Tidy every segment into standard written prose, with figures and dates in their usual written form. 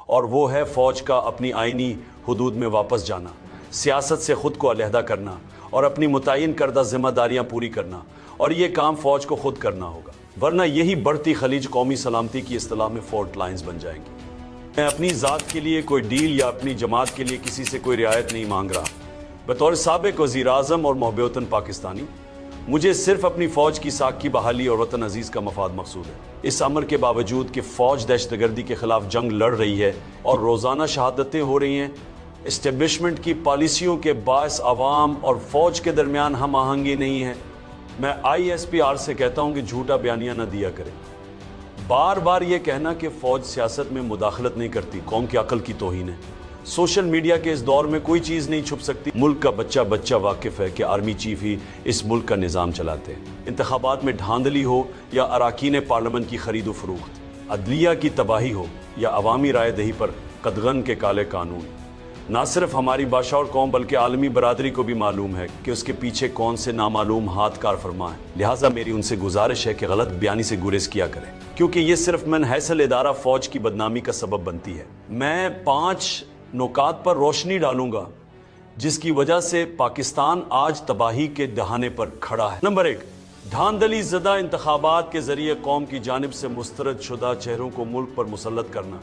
اور وہ ہے فوج کا اپنی آئینی حدود میں واپس جانا، سیاست سے خود کو علیحدہ کرنا اور اپنی متعین کردہ ذمہ داریاں پوری کرنا، اور یہ کام فوج کو خود کرنا ہوگا، ورنہ یہی بڑھتی خلیج قومی سلامتی کی اصطلاح میں فورٹ لائنز بن جائیں گی۔ میں اپنی ذات کے لیے کوئی ڈیل یا اپنی جماعت کے لیے کسی سے کوئی رعایت نہیں مانگ رہا۔ بطور سابق وزیر اعظم اور محب وطن پاکستانی، مجھے صرف اپنی فوج کی ساکھ کی بحالی اور وطن عزیز کا مفاد مقصود ہے۔ اس امر کے باوجود کہ فوج دہشت گردی کے خلاف جنگ لڑ رہی ہے اور روزانہ شہادتیں ہو رہی ہیں، اسٹیبلشمنٹ کی پالیسیوں کے باعث عوام اور فوج کے درمیان ہم آہنگی نہیں ہے۔ میں ISPR سے کہتا ہوں کہ جھوٹا بیانیہ نہ دیا کریں۔ بار بار یہ کہنا کہ فوج سیاست میں مداخلت نہیں کرتی قوم کی عقل کی توہین ہے۔ سوشل میڈیا کے اس دور میں کوئی چیز نہیں چھپ سکتی۔ ملک کا بچہ بچہ واقف ہے کہ آرمی چیف ہی اس ملک کا نظام چلاتے ہیں۔ انتخابات میں دھاندلی ہو یا اراکین پارلیمنٹ کی خرید و فروخت، عدلیہ کی تباہی ہو یا عوامی رائے دہی پر قدغن کے کالے قانون، نہ صرف ہماری بادشاہ اور قوم بلکہ عالمی برادری کو بھی معلوم ہے کہ اس کے پیچھے کون سے نامعلوم ہاتھ کار فرما ہے۔ لہٰذا میری ان سے گزارش ہے کہ غلط بیانی سے گریز کیا کریں، کیونکہ یہ صرف من حیث الادارہ فوج کی بدنامی کا سبب بنتی ہے۔ میں 5 نکات پر روشنی ڈالوں گا جس کی وجہ سے پاکستان آج تباہی کے دہانے پر کھڑا ہے۔ نمبر 1، دھاندلی زدہ انتخابات کے ذریعے قوم کی جانب سے مسترد شدہ چہروں کو ملک پر مسلط کرنا۔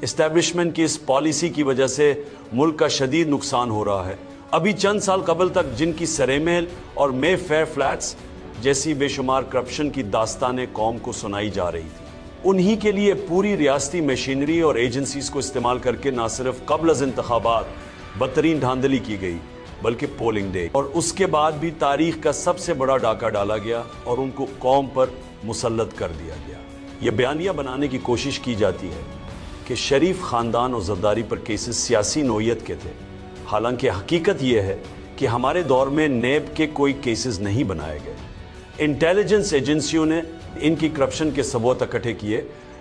اسٹیبلشمنٹ کی اس پالیسی کی وجہ سے ملک کا شدید نقصان ہو رہا ہے۔ ابھی چند سال قبل تک جن کی سرے محل اور مے فیئر فلیٹس جیسی بے شمار کرپشن کی داستانیں قوم کو سنائی جا رہی تھی، انہی کے لیے پوری ریاستی مشینری اور ایجنسیز کو استعمال کر کے نہ صرف قبل از انتخابات بدترین دھاندلی کی گئی بلکہ پولنگ ڈے اور اس کے بعد بھی تاریخ کا سب سے بڑا ڈاکہ ڈالا گیا اور ان کو قوم پر مسلط کر دیا گیا۔ یہ بیانیہ بنانے کی کوشش کی جاتی ہے کہ شریف خاندان اور زرداری پر کیسز سیاسی نوعیت کے تھے، حالانکہ حقیقت یہ ہے کہ ہمارے دور میں نیب کے کوئی کیسز نہیں بنائے گئے۔ انٹیلیجنس ایجنسیوں نے ان کی کرپشن کے ثبوت اکٹھے کیے۔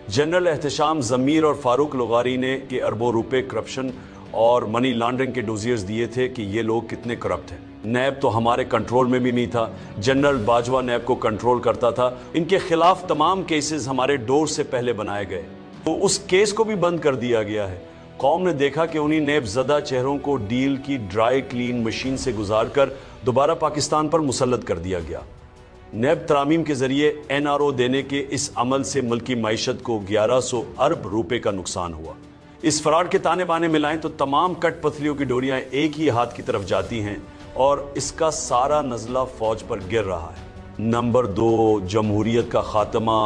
جنرل احتشام ضمیر اور فاروق لغاری نے کہ اربوں روپے کرپشن اور منی لانڈرنگ کے ڈوزیئرز دیے تھے کہ یہ لوگ کتنے کرپٹ ہیں۔ نیب تو ہمارے کنٹرول میں بھی نہیں تھا، جنرل باجوہ نیب کو کنٹرول کرتا تھا۔ ان کے خلاف تمام کیسز ہمارے ڈور سے پہلے بنائے گئے، تو اس کیس کو بھی بند کر دیا گیا ہے۔ قوم نے دیکھا کہ انہی نیب زدہ چہروں کو ڈیل کی ڈرائی کلین مشین سے گزار کر دوبارہ پاکستان پر مسلط کر دیا گیا۔ نیب ترامیم کے ذریعے NRO دینے کے اس عمل سے ملکی معیشت کو 1100 ارب روپے کا نقصان ہوا۔ اس فراڈ کے تانے بانے ملائیں تو تمام کٹ پتلیوں کی ڈوریاں ایک ہی ہاتھ کی طرف جاتی ہیں اور اس کا سارا نزلہ فوج پر گر رہا ہے۔ نمبر 2، جمہوریت کا خاتمہ۔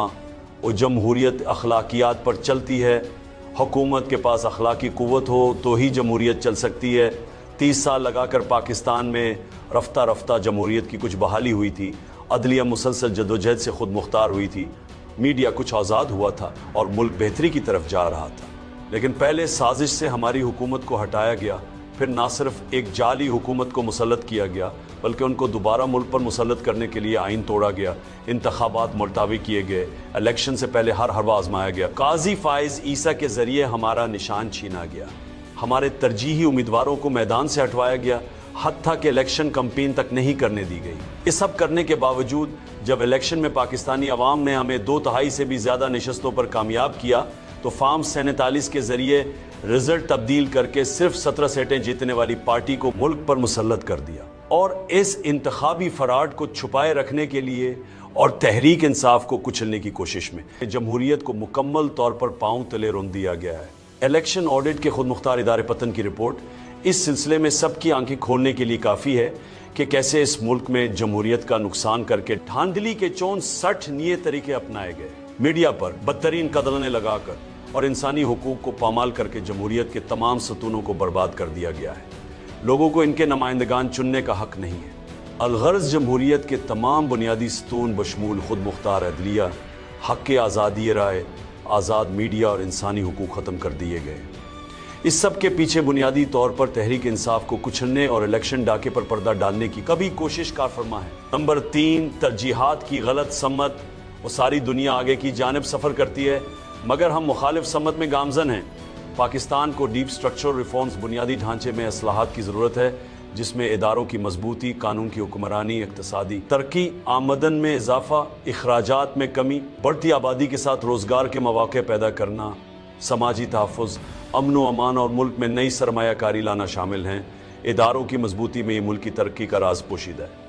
اور جمہوریت اخلاقیات پر چلتی ہے۔ حکومت کے پاس اخلاقی قوت ہو تو ہی جمہوریت چل سکتی ہے۔ 30 سال لگا کر پاکستان میں رفتہ رفتہ جمہوریت کی کچھ بحالی ہوئی تھی، عدلیہ مسلسل جدوجہد سے خود مختار ہوئی تھی، میڈیا کچھ آزاد ہوا تھا اور ملک بہتری کی طرف جا رہا تھا۔ لیکن پہلے سازش سے ہماری حکومت کو ہٹایا گیا، پھر نہ صرف ایک جعلی حکومت کو مسلط کیا گیا بلکہ ان کو دوبارہ ملک پر مسلط کرنے کے لیے آئین توڑا گیا، انتخابات ملتوی کیے گئے، الیکشن سے پہلے ہر حربہ آزمایا گیا، قاضی فائز عیسیٰ کے ذریعے ہمارا نشان چھینا گیا، ہمارے ترجیحی امیدواروں کو میدان سے ہٹوایا گیا، حتیٰ کہ الیکشن کمپین تک نہیں کرنے دی گئی۔ یہ سب کرنے کے باوجود جب الیکشن میں پاکستانی عوام نے ہمیں 2/3 سے بھی زیادہ نشستوں پر کامیاب کیا تو فارم 47 کے ذریعے رزلٹ تبدیل کر کے صرف 17 سیٹیں جیتنے والی پارٹی کو ملک پر مسلط کر دیا۔ اور اس انتخابی فراڈ کو چھپائے رکھنے کے لیے اور تحریک انصاف کو کچلنے کی کوشش میں جمہوریت کو مکمل طور پر پاؤں تلے رون دیا گیا ہے۔ الیکشن آڈٹ کے خود مختار ادارے پتن کی رپورٹ اس سلسلے میں سب کی آنکھیں کھولنے کے لیے کافی ہے کہ کیسے اس ملک میں جمہوریت کا نقصان کر کے دھاندلی کے 64 نئے طریقے اپنائے گئے، میڈیا پر بدترین قدغنیں لگا کر اور انسانی حقوق کو پامال کر کے جمہوریت کے تمام ستونوں کو برباد کر دیا گیا ہے۔ لوگوں کو ان کے نمائندگان چننے کا حق نہیں ہے۔ الغرض جمہوریت کے تمام بنیادی ستون بشمول خود مختار عدلیہ، حق آزادی رائے، آزاد میڈیا اور انسانی حقوق ختم کر دیے گئے۔ اس سب کے پیچھے بنیادی طور پر تحریک انصاف کو کچلنے اور الیکشن ڈاکے پر پردہ ڈالنے کی کبھی کوشش کار فرما ہے۔ نمبر 3، ترجیحات کی غلط سمت۔ وہ ساری دنیا آگے کی جانب سفر کرتی ہے مگر ہم مخالف سمت میں گامزن ہیں۔ پاکستان کو ڈیپ سٹرکچرل ریفارمز، بنیادی ڈھانچے میں اصلاحات کی ضرورت ہے جس میں اداروں کی مضبوطی، قانون کی حکمرانی، اقتصادی ترقی، آمدن میں اضافہ، اخراجات میں کمی، بڑھتی آبادی کے ساتھ روزگار کے مواقع پیدا کرنا، समाजी तहफ़्फ़ुज़, अमन व अमान और मुल्क में नई सरमायाकारी लाना शामिल हैं। इदारों की मजबूती में ये मुल्क की तरक्की का राज पोशीदा है।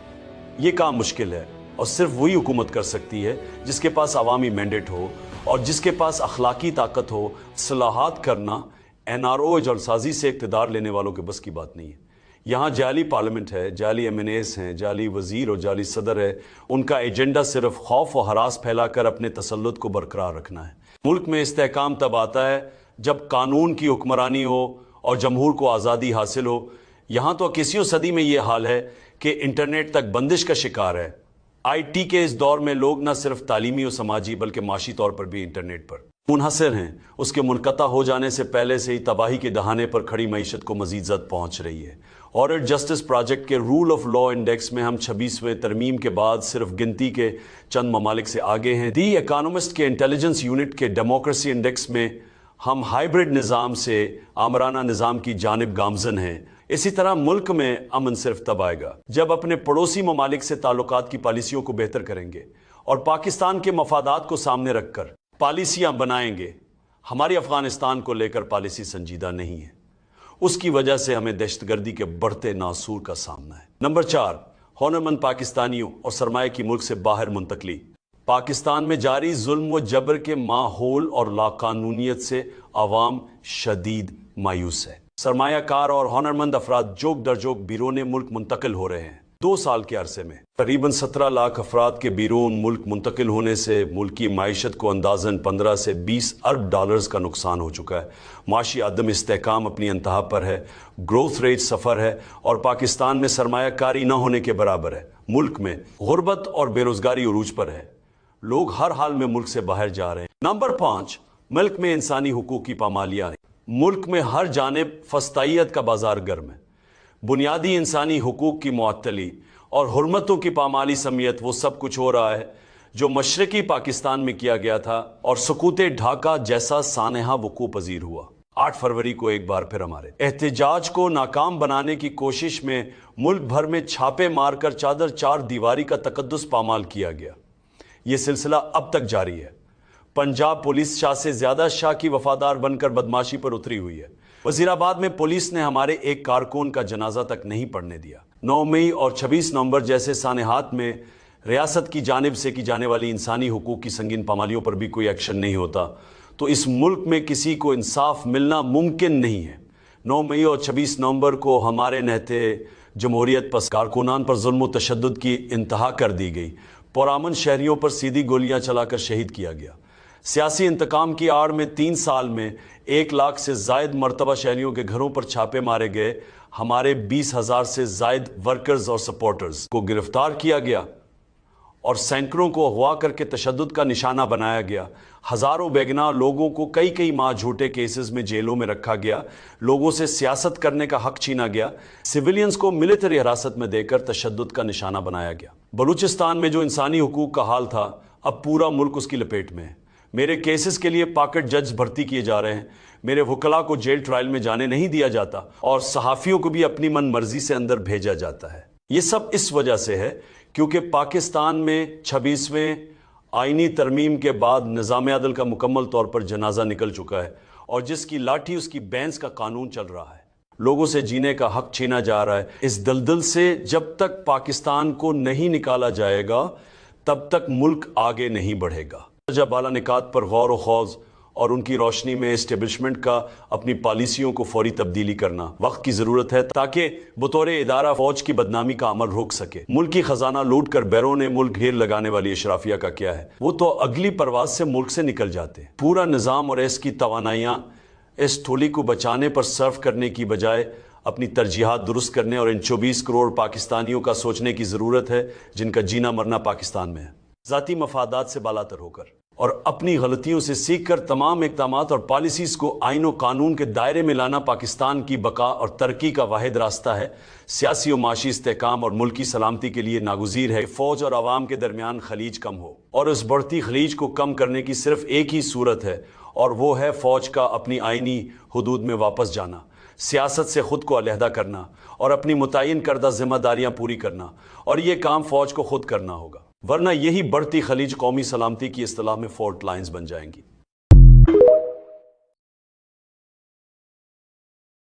ये काम मुश्किल है और सिर्फ वही हुकूमत कर सकती है जिसके पास अवामी मैंडेट हो और जिसके पास अखलाकी ताकत हो। सलाहत करना NRO जलसाजी से इक़्तिदार लेने वालों के बस की बात नहीं है। यहाँ जाली पार्लियामेंट है, जाली MNAs हैं, जाली वज़ीर और जाली सदर है। उनका एजेंडा सिर्फ खौफ और हरास फैलाकर अपने तसल्लुत को बरकरार रखना है। मुल्क में इस्तेहकाम तब आता है जब कानून की हुक्मरानी हो और जमहूर को आज़ादी हासिल हो। यहाँ तो 21वीं सदी में ये हाल है कि इंटरनेट तक बंदिश का शिकार है। IT के इस दौर में लोग न सिर्फ तालीमी और समाजी बल्कि माशी तौर पर भी इंटरनेट पर मुनहसर हैं। उसके मुनक़ता हो जाने से पहले से ही तबाही के दहाने पर खड़ी मईशत को मज़ीद ज़द पहुँच रही है। ऑर्डर जस्टिस प्रोजेक्ट के रूल ऑफ लॉ इंडेक्स में हम 26वें तरमीम के बाद सिर्फ गिनती के चंद ममालिक से आगे हैं। दी इकानमिस्ट के इंटेलिजेंस यूनिट के डेमोक्रेसी इंडेक्स में हम हाइब्रिड निज़ाम से आमराना निज़ाम की जानिब गामजन हैं। इसी तरह मुल्क में अमन सिर्फ तब आएगा जब अपने पड़ोसी ममालिक से ताल्लुकात की पॉलिसियों को बेहतर करेंगे और पाकिस्तान के मफादात को सामने रखकर पॉलिसियाँ बनाएंगे। हमारी अफ़गानिस्तान को लेकर पॉलिसी संजीदा नहीं है। उसकी वजह से हमें दहशतगर्दी के बढ़ते नासूर का सामना है। नंबर 4, हुनरमंद पाकिस्तानियों और सरमाए की मुल्क से बाहर मुंतकली। पाकिस्तान में जारी जुल्म व जबर के माहौल और लाकानूनियत से आवाम शदीद मायूस है। सरमायाकार और हुनरमंद अफराद जोक दर जोक बैरून मुल्क मुंतकिल हो रहे हैं। 2 साल के अरसे में करीबन 17 लाख अफराद के बैरून मुल्क मुंतकिल होने से मुल्क की माइशत को अंदाज़न 15 से 20 अरब डॉलर्स का नुकसान हो चुका है। माशी अदम इस्तेहकाम अपनी इंतहा पर है, ग्रोथ रेट सफ़र है और पाकिस्तान में सरमायाकारी न होने के बराबर है। मुल्क में गुर्बत और बेरोज़गारी उरूज पर है। लोग हर हाल में मुल्क से बाहर जा रहे हैं। नंबर 5, मुल्क में इंसानी हुकूक की पामालियाँ। मुल्क में हर जानिब फस्तायत का बाजार गर्म है। बुनियादी इंसानी हुकूक की मुअत्तली और हुर्मतों की पामाली समेत वो सब कुछ हो रहा है जो मशरकी पाकिस्तान में किया गया था और सुकूते ढाका जैसा सानहा वकू पजीर हुआ। 8 फरवरी को एक बार फिर हमारे एहतजाज को नाकाम बनाने की कोशिश में मुल्क भर में छापे मारकर चादर चार दीवारी का तकद्दुस पामाल किया गया। ये सिलसिला अब तक जारी है। पंजाब पुलिस शाह से ज्यादा शाह की वफादार बनकर बदमाशी पर उतरी हुई है। वजीराबाद में पुलिस ने हमारे एक कारकुन का जनाजा तक नहीं पड़ने दिया। 9 मई और 26 नवंबर जैसे सानहात में रियासत की जानिब से की जाने वाली इंसानी हुकूक की संगीन पामालियों पर भी कोई एक्शन नहीं होता तो इस मुल्क में किसी को इंसाफ मिलना मुमकिन नहीं है। 9 मई और 26 नवंबर को हमारे नहते जमहूरियत पर कारकुनान पर जुल्म व तशद्दुद की इंतहा कर दी गई। पुरअमन शहरियों पर सीधी गोलियां चलाकर शहीद किया गया। सियासी इंतकाम की आड़ में 3 साल में 1 लाख से जायद मरतबा शहरियों के घरों पर छापे मारे गए। हमारे 20,000 से जायद वर्कर्स और सपोर्टर्स को गिरफ्तार किया गया और सैकड़ों को अगवा करके तशद्दुद का निशाना बनाया गया। हज़ारों बेगुनाह लोगों को कई माह झूठे केसेस में जेलों में रखा गया। लोगों से सियासत करने का हक छीना गया। सिविलियंस को मिलिट्री हिरासत में देकर तशद्दुद का निशाना बनाया गया। बलूचिस्तान में जो इंसानी हुकूक का हाल था अब पूरा मुल्क उसकी लपेट में है। मेरे केसेस के लिए पॉकेट जज भर्ती किए जा रहे हैं। मेरे वकला को जेल ट्रायल में जाने नहीं दिया जाता और सहाफ़ियों को भी अपनी मन मर्जी से अंदर भेजा जाता है। ये सब इस वजह से है क्योंकि पाकिस्तान में 26वें आईनी तरमीम के बाद निज़ाम अदल का मुकम्मल तौर पर जनाजा निकल चुका है और जिसकी लाठी उसकी बैंस का कानून चल रहा है। लोगों से जीने का हक छीना जा रहा है। इस दलदल से जब तक पाकिस्तान को नहीं निकाला जाएगा तब तक मुल्क आगे नहीं बढ़ेगा। जब बाला निकात पर गौर व खौज और उनकी रोशनी में एस्टेब्लिशमेंट का अपनी पॉलिसियों को फौरी तब्दीली करना वक्त की ज़रूरत है ताकि बतौर इदारा फौज की बदनामी का अमल रोक सके। मुल्क की खजाना लूट कर बैरून मुल्क घेर लगाने वाली अशराफिया का क्या है? वो तो अगली परवाज से मुल्क से निकल जाते हैं। पूरा निज़ाम और इसकी तवानाइयाँ इस थोली को बचाने पर सर्व करने की बजाय अपनी तरजीहात दुरुस्त करने और इन 24 करोड़ पाकिस्तानियों का सोचने की ज़रूरत है जिनका जीना मरना पाकिस्तान में है। ज़ाती मफादात से बालातर होकर और अपनी गलतियों से सीख कर तमाम इक़दामात और पॉलिसीज़ को आइन व कानून के दायरे में लाना पाकिस्तान की बका और तरक्की का वाहिद रास्ता है। सियासी और माशी इस्तेहकाम और मुल्की सलामती के लिए नागुज़ीर है फ़ौज और आवाम के दरमियान खलीज कम हो और उस बढ़ती खलीज को कम करने की सिर्फ एक ही सूरत है और वो है फ़ौज का अपनी आइनी हुदूद में वापस जाना, सियासत से ख़ुद को अलहदा करना और अपनी मुतय्यन करदा ज़िम्मेदारियाँ पूरी करना। और ये काम फ़ौज को खुद करना होगा वरना यही बढ़ती खलीज कौमी सलामती की इस्तिलाह में फॉल्ट लाइन्स बन जाएंगी।